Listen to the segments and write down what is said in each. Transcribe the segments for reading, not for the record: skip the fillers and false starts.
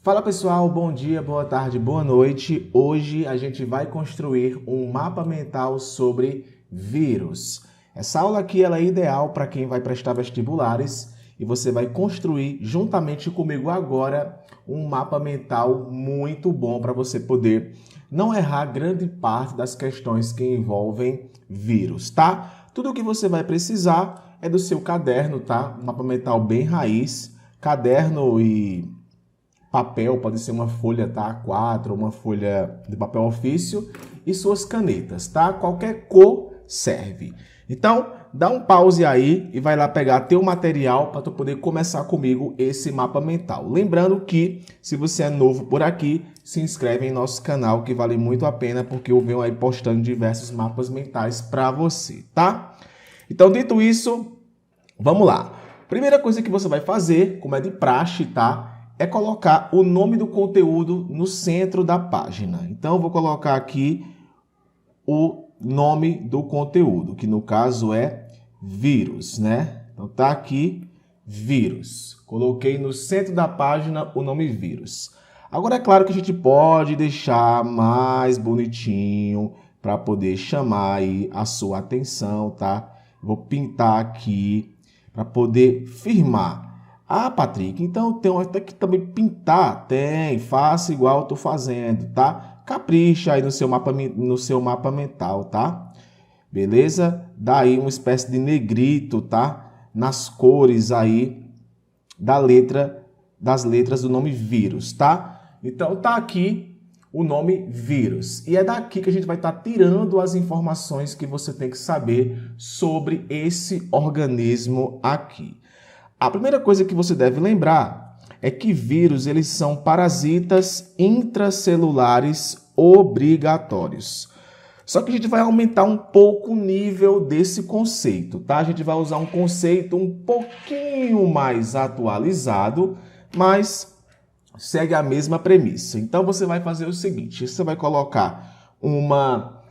Fala pessoal, bom dia, boa tarde, boa noite. Hoje a gente vai construir um mapa mental sobre vírus. Essa aula aqui ela é ideal para quem vai prestar vestibulares e você vai construir juntamente comigo agora um mapa mental muito bom para você poder não errar grande parte das questões que envolvem vírus, tá? Tudo o que você vai precisar é do seu caderno, tá? Um mapa mental bem raiz, caderno e papel, pode ser uma folha, tá? A4, uma folha de papel ofício e suas canetas, tá? Qualquer cor serve. Então, dá um pause aí e vai lá pegar teu material para tu poder começar comigo esse mapa mental. Lembrando que, se você é novo por aqui, se inscreve em nosso canal que vale muito a pena porque eu venho aí postando diversos mapas mentais para você, tá? Então, dito isso, vamos lá. Primeira coisa que você vai fazer, como é de praxe, tá? É colocar o nome do conteúdo no centro da página. Então, eu vou colocar aqui o nome do conteúdo, que no caso é vírus, né? Então, tá aqui, vírus. Coloquei no centro da página o nome vírus. Agora, é claro que a gente pode deixar mais bonitinho para poder chamar aí a sua atenção, tá? Vou pintar aqui para poder firmar. Ah, Patrick, então eu tenho até que também pintar. Tem, faça igual eu estou fazendo, tá? Capricha aí no seu mapa mental, tá? Beleza? Dá aí uma espécie de negrito, tá? Nas cores aí das letras do nome vírus, tá? Então tá aqui o nome vírus. E é daqui que a gente vai estar tirando as informações que você tem que saber sobre esse organismo aqui. A primeira coisa que você deve lembrar é que vírus eles são parasitas intracelulares obrigatórios. Só que a gente vai aumentar um pouco o nível desse conceito, tá? A gente vai usar um conceito um pouquinho mais atualizado, mas segue a mesma premissa. Então você vai fazer o seguinte, você vai colocar uma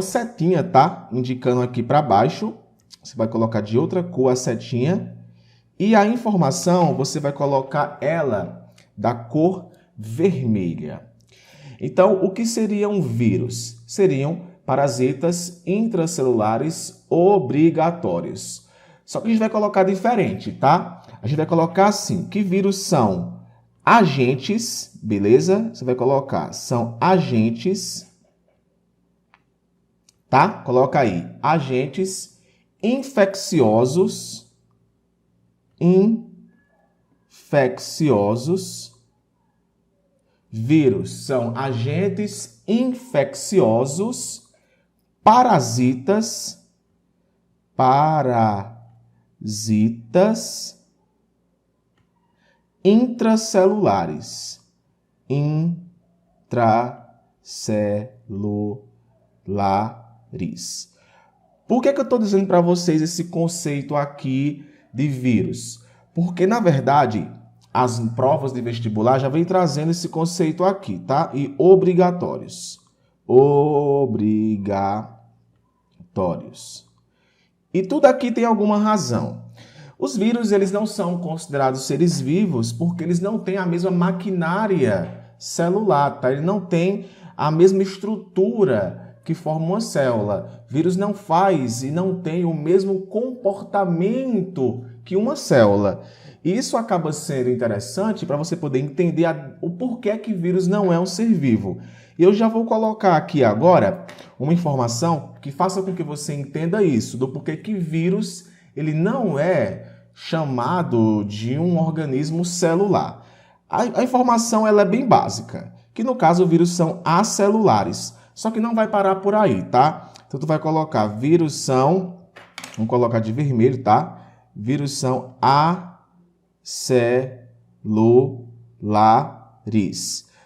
setinha, tá? Indicando aqui para baixo. Você vai colocar de outra cor a setinha. E a informação, você vai colocar ela da cor vermelha. Então, o que seria um vírus? Seriam parasitas intracelulares obrigatórios. Só que a gente vai colocar diferente, tá? A gente vai colocar assim, que vírus são agentes, beleza? Você vai colocar, são agentes, tá? Coloca aí, agentes infecciosos, vírus são agentes infecciosos, parasitas intracelulares. Por que eu estou dizendo para vocês esse conceito aqui de vírus? Porque, na verdade, as provas de vestibular já vem trazendo esse conceito aqui, tá? E obrigatórios. Obrigatórios. E tudo aqui tem alguma razão. Os vírus, eles não são considerados seres vivos porque eles não têm a mesma maquinária celular, tá? Ele não tem a mesma estrutura que forma uma célula. Vírus não faz e não tem o mesmo comportamento que uma célula. E isso acaba sendo interessante para você poder entender o porquê que vírus não é um ser vivo. E eu já vou colocar aqui agora uma informação que faça com que você entenda isso, do porquê que vírus ele não é chamado de um organismo celular. A informação ela é bem básica, que no caso vírus são acelulares. Só que não vai parar por aí, tá? Então, tu vai colocar vírus são, vamos colocar de vermelho, tá? Vírus são acelulares.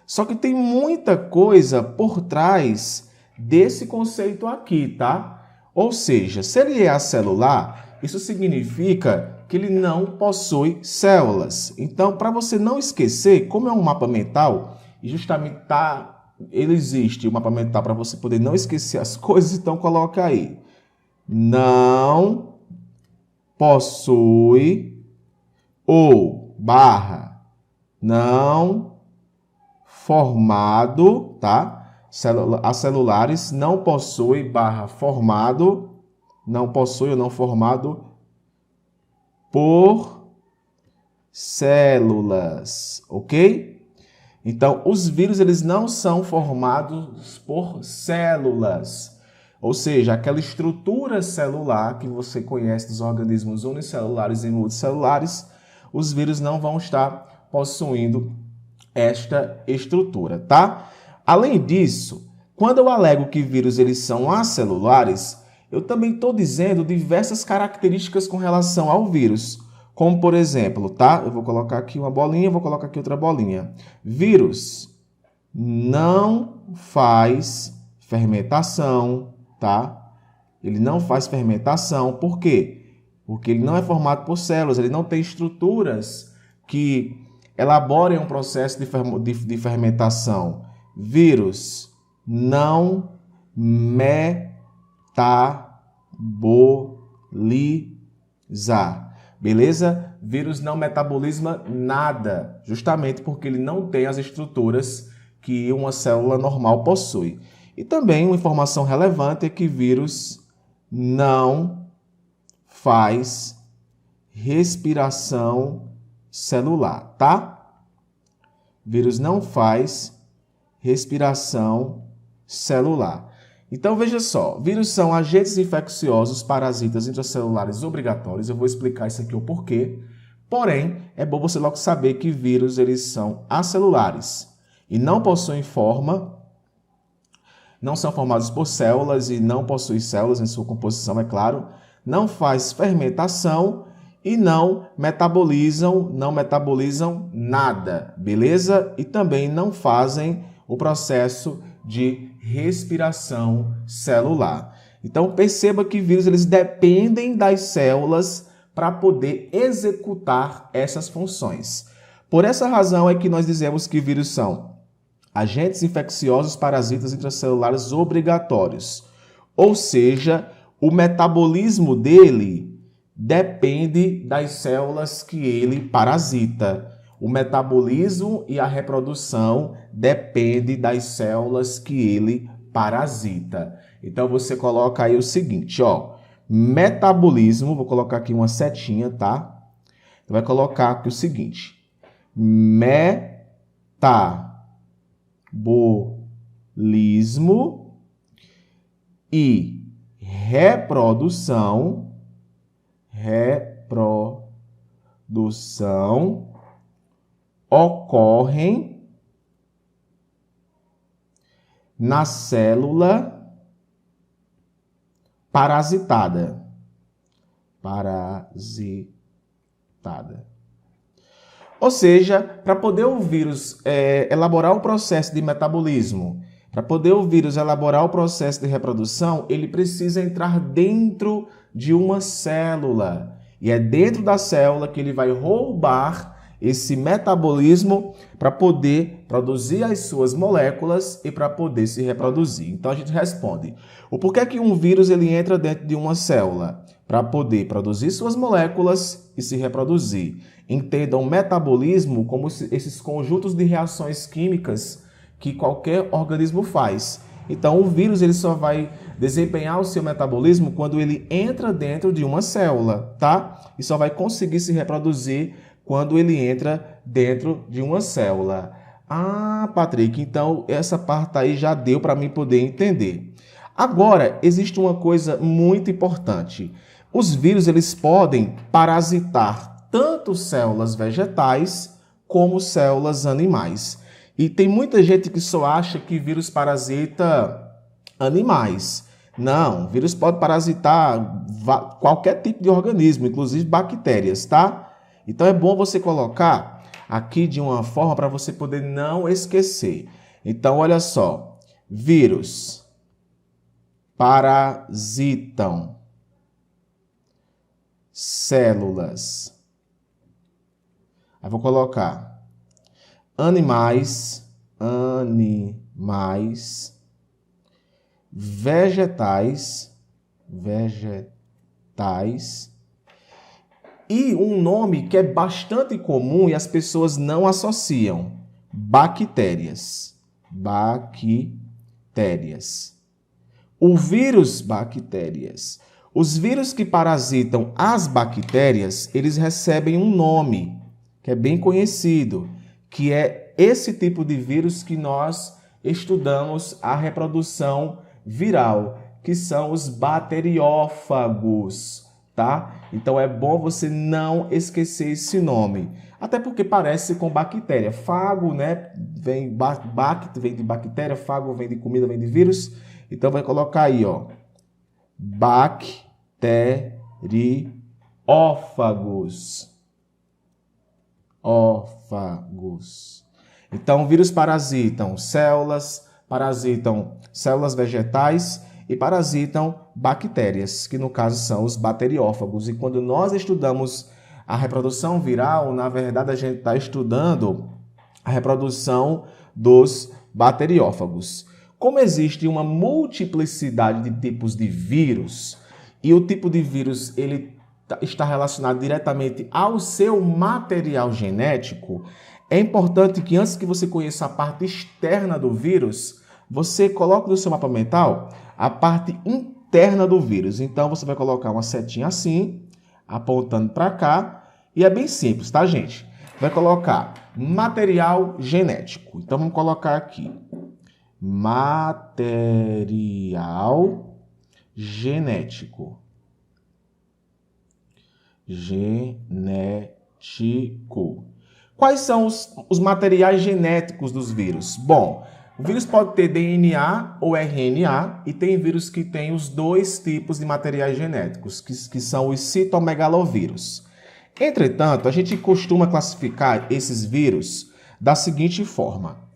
Só que tem muita coisa por trás desse conceito aqui, tá? Ou seja, se ele é acelular, isso significa que ele não possui células. Então, para você não esquecer, como é um mapa mental, e justamente ele existe o mapa mental para você poder não esquecer as coisas, então coloca aí. Não possui ou / não formado, tá? Acelulares não possui formado, não possui ou não formado por células, ok? Então, os vírus eles não são formados por células, ou seja, aquela estrutura celular que você conhece dos organismos unicelulares e multicelulares, os vírus não vão estar possuindo esta estrutura, tá? Além disso, quando eu alego que vírus eles são acelulares, eu também estou dizendo diversas características com relação ao vírus. Como, por exemplo, tá? Eu vou colocar aqui uma bolinha, vou colocar aqui outra bolinha. Vírus não faz fermentação, tá? Ele não faz fermentação. Por quê? Porque ele não é formado por células, ele não tem estruturas que elaborem um processo de fermentação. Vírus não metaboliza. Beleza? Vírus não metaboliza nada, justamente porque ele não tem as estruturas que uma célula normal possui. E também uma informação relevante é que vírus não faz respiração celular, tá? Vírus não faz respiração celular. Então, veja só, vírus são agentes infecciosos, parasitas intracelulares obrigatórios. Eu vou explicar isso aqui o porquê. Porém, é bom você logo saber que vírus eles são acelulares e não possuem forma, não são formados por células e não possuem células em sua composição, é claro. Não faz fermentação e não metabolizam nada, beleza? E também não fazem o processo de respiração celular. Então, perceba que vírus eles dependem das células para poder executar essas funções. Por essa razão é que nós dizemos que vírus são agentes infecciosos, parasitas intracelulares obrigatórios. Ou seja, o metabolismo dele depende das células que ele parasita. O metabolismo e a reprodução depende das células que ele parasita. Então, você coloca aí o seguinte, ó. Metabolismo, vou colocar aqui uma setinha, tá? Você vai colocar aqui o seguinte. Metabolismo e reprodução ocorrem na célula parasitada. Ou seja, para poder o vírus elaborar o processo de metabolismo, para poder o vírus elaborar o processo de reprodução, ele precisa entrar dentro de uma célula. E é dentro da célula que ele vai roubar esse metabolismo para poder produzir as suas moléculas e para poder se reproduzir. Então a gente responde: o porquê que um vírus ele entra dentro de uma célula? Para poder produzir suas moléculas e se reproduzir. Entendam metabolismo como esses conjuntos de reações químicas que qualquer organismo faz. Então o vírus ele só vai desempenhar o seu metabolismo quando ele entra dentro de uma célula, tá? E só vai conseguir se reproduzir quando ele entra dentro de uma célula. Ah, Patrick, então essa parte aí já deu para mim poder entender. Agora, existe uma coisa muito importante. Os vírus eles podem parasitar tanto células vegetais como células animais. E tem muita gente que só acha que vírus parasita animais. Não, vírus pode parasitar qualquer tipo de organismo, inclusive bactérias, tá? Então é bom você colocar aqui de uma forma para você poder não esquecer. Então olha só, vírus parasitam células. Aí vou colocar animais, vegetais, e um nome que é bastante comum e as pessoas não associam: bactérias. Bactérias. O vírus, bactérias. Os vírus que parasitam as bactérias, eles recebem um nome, que é bem conhecido, que é esse tipo de vírus que nós estudamos a reprodução viral, que são os bacteriófagos, tá? Então é bom você não esquecer esse nome, até porque parece com bactéria. Fago, né? Vem de bactéria, fago vem de comida, vem de vírus. Então vai colocar aí, ó, bacteriófagos. Ófagos. Então, vírus parasitam células vegetais e parasitam bactérias, que no caso são os bacteriófagos. E quando nós estudamos a reprodução viral, na verdade a gente está estudando a reprodução dos bacteriófagos. Como existe uma multiplicidade de tipos de vírus, e o tipo de vírus ele está relacionado diretamente ao seu material genético, é importante que antes que você conheça a parte externa do vírus, você coloque no seu mapa mental a parte interna do vírus. Então, você vai colocar uma setinha assim, apontando para cá, e é bem simples, tá, gente? Vai colocar material genético. Então, vamos colocar aqui. Material genético. Genético. Quais são os materiais genéticos dos vírus? Bom, o vírus pode ter DNA ou RNA e tem vírus que tem os dois tipos de materiais genéticos, que são os citomegalovírus. Entretanto, a gente costuma classificar esses vírus da seguinte forma.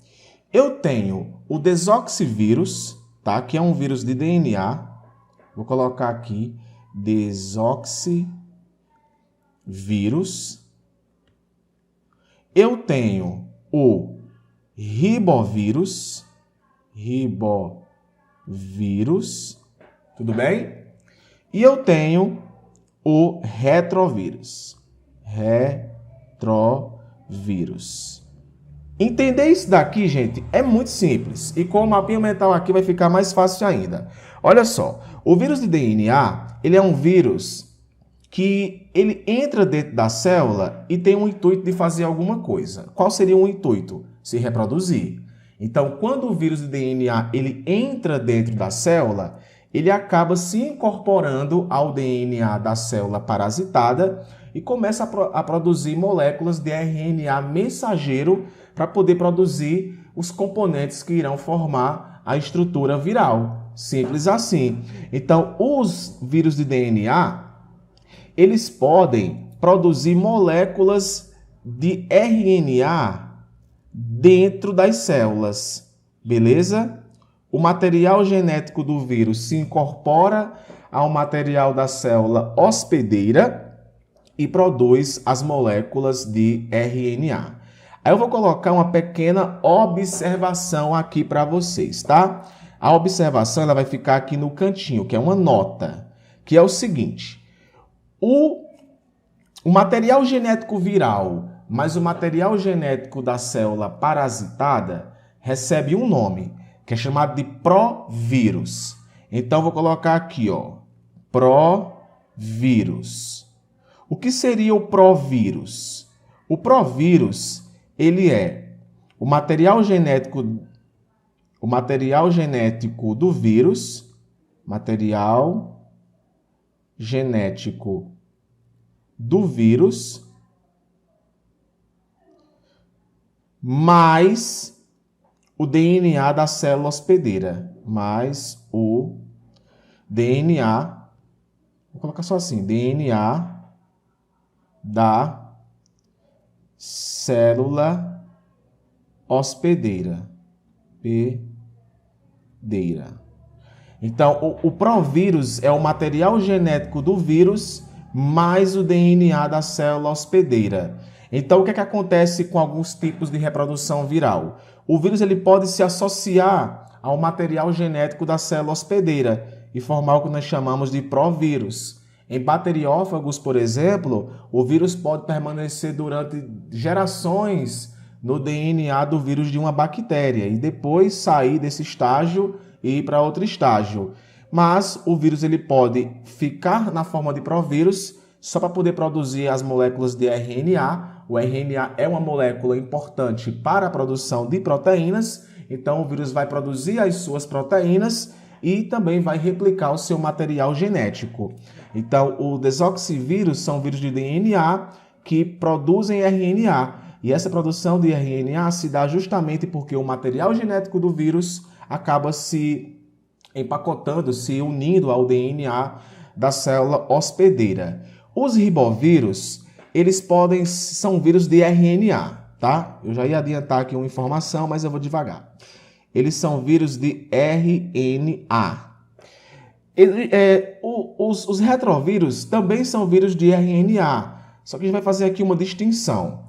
Eu tenho o desoxivírus, tá? Que é um vírus de DNA. Vou colocar aqui desoxivírus. Eu tenho o ribovírus. Tudo bem? E eu tenho o retrovírus. Entender isso daqui, gente, é muito simples. E com o mapinha mental aqui vai ficar mais fácil ainda. Olha só, o vírus de DNA, ele é um vírus que ele entra dentro da célula e tem um intuito de fazer alguma coisa. Qual seria o intuito? Se reproduzir. Então, quando o vírus de DNA ele entra dentro da célula, ele acaba se incorporando ao DNA da célula parasitada e começa a produzir moléculas de RNA mensageiro para poder produzir os componentes que irão formar a estrutura viral. Simples assim. Então, os vírus de DNA, eles podem produzir moléculas de RNA dentro das células, beleza? O material genético do vírus se incorpora ao material da célula hospedeira e produz as moléculas de RNA. Aí eu vou colocar uma pequena observação aqui para vocês, tá? A observação ela vai ficar aqui no cantinho, que é uma nota, que é o seguinte: o material genético viral mais o material genético da célula parasitada recebe um nome, que é chamado de provírus. Então, vou colocar aqui, ó, provírus. O que seria o provírus? O provírus, ele é o material genético do vírus, material genético do vírus, mais o DNA da célula hospedeira, mais o DNA, vou colocar só assim, DNA da célula hospedeira. Então, o provírus é o material genético do vírus mais o DNA da célula hospedeira. Então, o que é que acontece com alguns tipos de reprodução viral? O vírus ele pode se associar ao material genético da célula hospedeira e formar o que nós chamamos de provírus. Em bacteriófagos, por exemplo, o vírus pode permanecer durante gerações no DNA do vírus de uma bactéria e depois sair desse estágio e ir para outro estágio. Mas o vírus ele pode ficar na forma de provírus só para poder produzir as moléculas de RNA. O RNA é uma molécula importante para a produção de proteínas, então o vírus vai produzir as suas proteínas e também vai replicar o seu material genético. Então, o desoxivírus são vírus de DNA que produzem RNA. E essa produção de RNA se dá justamente porque o material genético do vírus acaba se empacotando, se unindo ao DNA da célula hospedeira. Os ribovírus, são vírus de RNA, tá? Eu já ia adiantar aqui uma informação, mas eu vou devagar. Eles são vírus de RNA. Os retrovírus também são vírus de RNA, só que a gente vai fazer aqui uma distinção.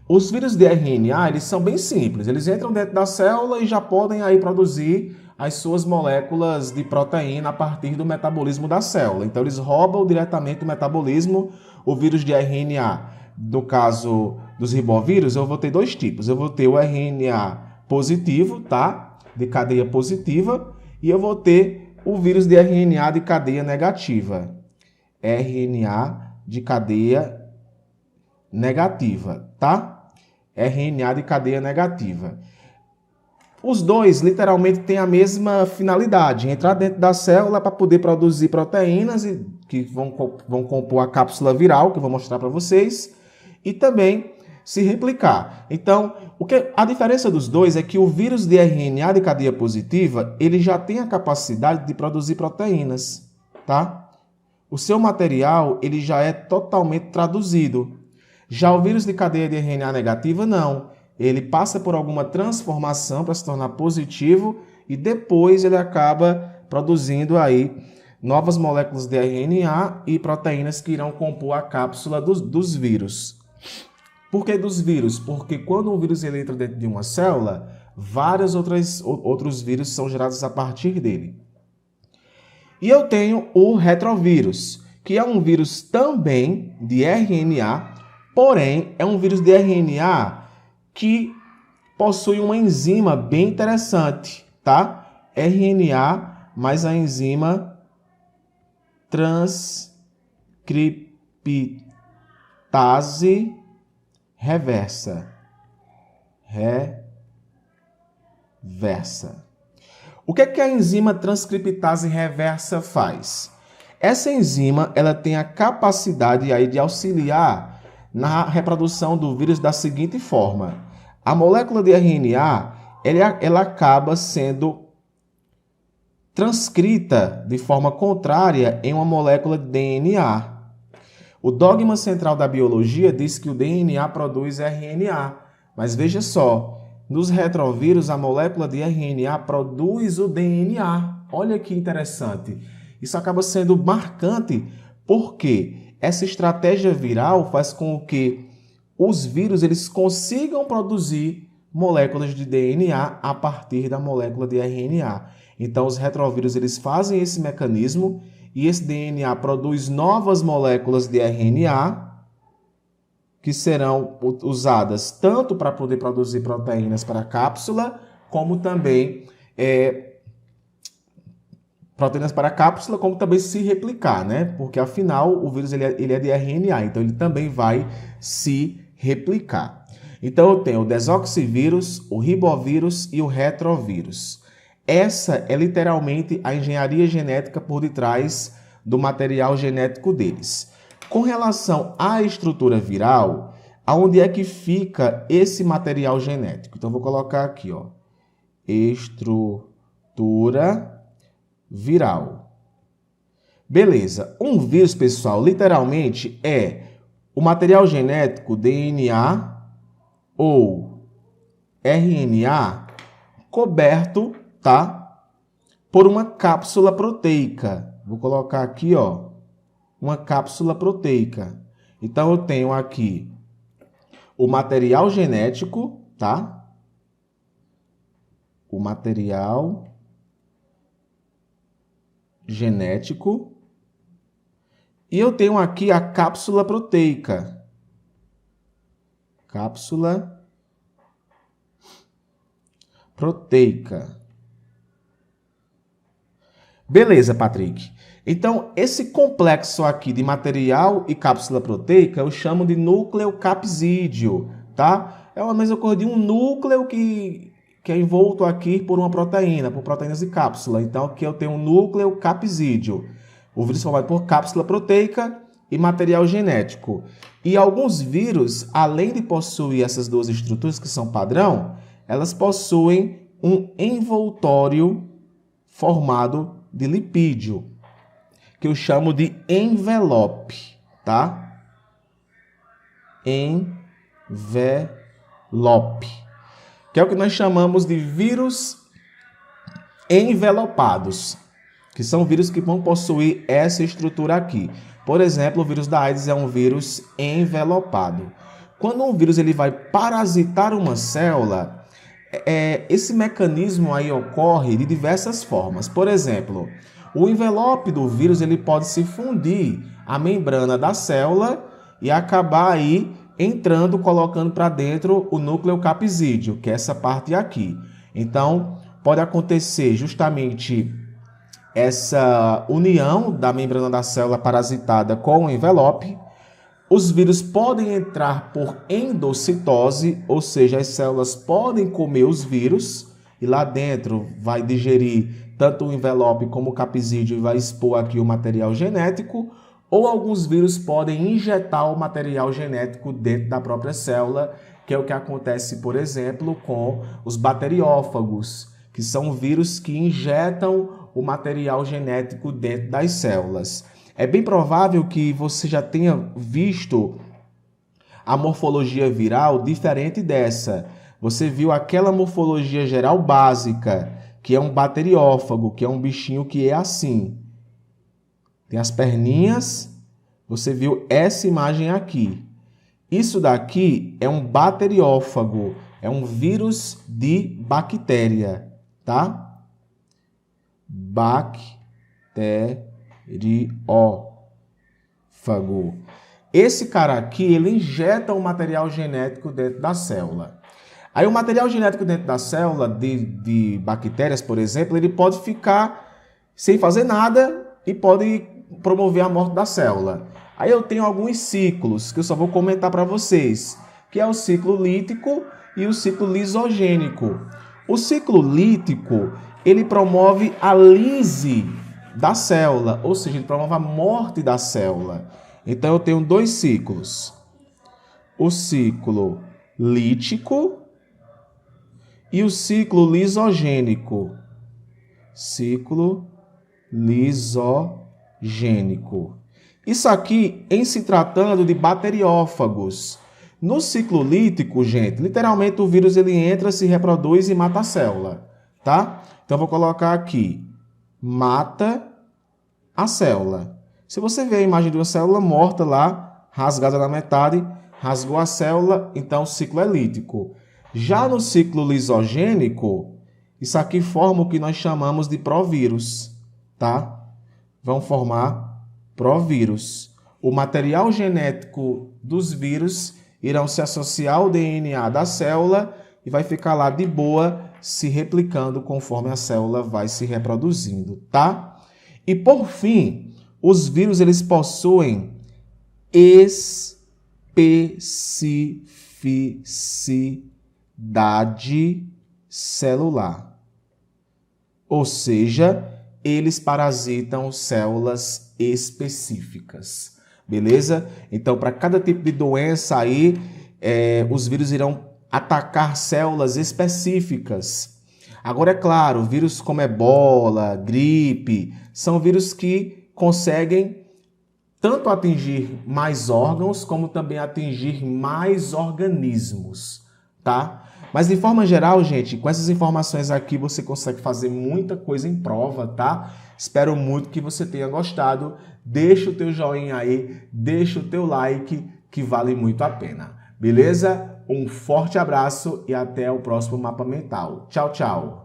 Os vírus de RNA, eles são bem simples, eles entram dentro da célula e já podem aí produzir as suas moléculas de proteína a partir do metabolismo da célula. Então, eles roubam diretamente o metabolismo. O vírus de RNA, no caso dos ribovírus, eu vou ter dois tipos. Eu vou ter o RNA positivo, tá? De cadeia positiva, e eu vou ter o vírus de RNA de cadeia negativa. RNA de cadeia negativa, tá? RNA de cadeia negativa. Os dois, literalmente, têm a mesma finalidade, entrar dentro da célula para poder produzir proteínas que vão compor a cápsula viral, que eu vou mostrar para vocês, e também se replicar. Então, a diferença dos dois é que o vírus de RNA de cadeia positiva, ele já tem a capacidade de produzir proteínas, tá? O seu material, ele já é totalmente traduzido. Já o vírus de cadeia de RNA negativa, não. Ele passa por alguma transformação para se tornar positivo e depois ele acaba produzindo aí novas moléculas de RNA e proteínas que irão compor a cápsula dos vírus. Por que dos vírus? Porque quando um vírus ele entra dentro de uma célula, vários outros vírus são gerados a partir dele. E eu tenho o retrovírus, que é um vírus também de RNA, porém é um vírus de RNA que possui uma enzima bem interessante, tá? RNA mais a enzima transcriptase reversa. O que é que a enzima transcriptase reversa faz? Essa enzima ela tem a capacidade aí de auxiliar na reprodução do vírus da seguinte forma. A molécula de RNA ela acaba sendo transcrita de forma contrária em uma molécula de DNA. O dogma central da biologia diz que o DNA produz RNA, mas veja só, nos retrovírus a molécula de RNA produz o DNA. Olha que interessante. Isso acaba sendo marcante porque essa estratégia viral faz com que os vírus eles consigam produzir moléculas de DNA a partir da molécula de RNA. Então, os retrovírus eles fazem esse mecanismo e esse DNA produz novas moléculas de RNA que serão usadas tanto para poder produzir proteínas para a cápsula, como também proteínas para a cápsula, como também se replicar, né? Porque afinal o vírus ele é de RNA, então ele também vai se replicar. Então eu tenho o desoxivírus, o ribovírus e o retrovírus. Essa é literalmente a engenharia genética por detrás do material genético deles. Com relação à estrutura viral, aonde é que fica esse material genético? Então eu vou colocar aqui, ó, estrutura viral. Beleza. Um vírus, pessoal, literalmente é o material genético DNA ou RNA coberto, tá, por uma cápsula proteica. Vou colocar aqui, ó, uma cápsula proteica. Então eu tenho aqui o material genético, tá? O material genético. E eu tenho aqui a cápsula proteica. Cápsula proteica. Beleza, Patrick. Então, esse complexo aqui de material e cápsula proteica eu chamo de nucleocapsídeo, tá? É a mesma coisa de um núcleo que é envolto aqui por uma proteína, por proteínas de cápsula. Então, aqui eu tenho um nucleocapsídeo. O vírus formado por cápsula proteica e material genético. E alguns vírus, além de possuir essas duas estruturas que são padrão, elas possuem um envoltório formado de lipídio, que eu chamo de envelope, tá? Envelope, que é o que nós chamamos de vírus envelopados, que são vírus que vão possuir essa estrutura aqui. Por exemplo, o vírus da AIDS é um vírus envelopado. Quando um vírus ele vai parasitar uma célula, esse mecanismo aí ocorre de diversas formas. Por exemplo, o envelope do vírus ele pode se fundir à membrana da célula e acabar aí entrando, colocando para dentro o nucleocapsídeo, que é essa parte aqui. Então, pode acontecer justamente essa união da membrana da célula parasitada com o envelope. Os vírus podem entrar por endocitose, ou seja, as células podem comer os vírus e lá dentro vai digerir tanto o envelope como o capsídeo e vai expor aqui o material genético, ou alguns vírus podem injetar o material genético dentro da própria célula, que é o que acontece, por exemplo, com os bacteriófagos, que são vírus que injetam o material genético dentro das células. É bem provável que você já tenha visto a morfologia viral diferente dessa. Você viu aquela morfologia geral básica, que é um bacteriófago, que é um bichinho que é assim. Tem as perninhas, você viu essa imagem aqui. Isso daqui é um bacteriófago, é um vírus de bactéria, tá? Bacteriófago. Esse cara aqui, ele injeta o material genético dentro da célula. Aí o material genético dentro da célula de bactérias, por exemplo, ele pode ficar sem fazer nada e pode promover a morte da célula. Aí eu tenho alguns ciclos que eu só vou comentar para vocês, que é o ciclo lítico e o ciclo lisogênico. O ciclo lítico, ele promove a lise da célula, ou seja, ele promove a morte da célula. Então eu tenho dois ciclos. O ciclo lítico e o ciclo lisogênico. Ciclo lisogênico. Isso aqui em se tratando de bacteriófagos. No ciclo lítico, gente, literalmente o vírus ele entra, se reproduz e mata a célula, tá? Então eu vou colocar aqui, mata a célula. Se você ver a imagem de uma célula morta lá, rasgada na metade, rasgou a célula, então o ciclo é lítico. Já no ciclo lisogênico, isso aqui forma o que nós chamamos de provírus, tá? Vão formar provírus. O material genético dos vírus irão se associar ao DNA da célula e vai ficar lá de boa, se replicando conforme a célula vai se reproduzindo, tá? E por fim, os vírus eles possuem especificidade celular. Ou seja, eles parasitam células específicas. Beleza? Então, para cada tipo de doença aí, os vírus irão atacar células específicas. Agora, é claro, vírus como ebola, gripe, são vírus que conseguem tanto atingir mais órgãos, como também atingir mais organismos, tá? Mas, de forma geral, gente, com essas informações aqui, você consegue fazer muita coisa em prova, tá? Espero muito que você tenha gostado. Deixa o teu joinha aí, deixa o teu like, que vale muito a pena. Beleza? Um forte abraço e até o próximo Mapa Mental. Tchau, tchau!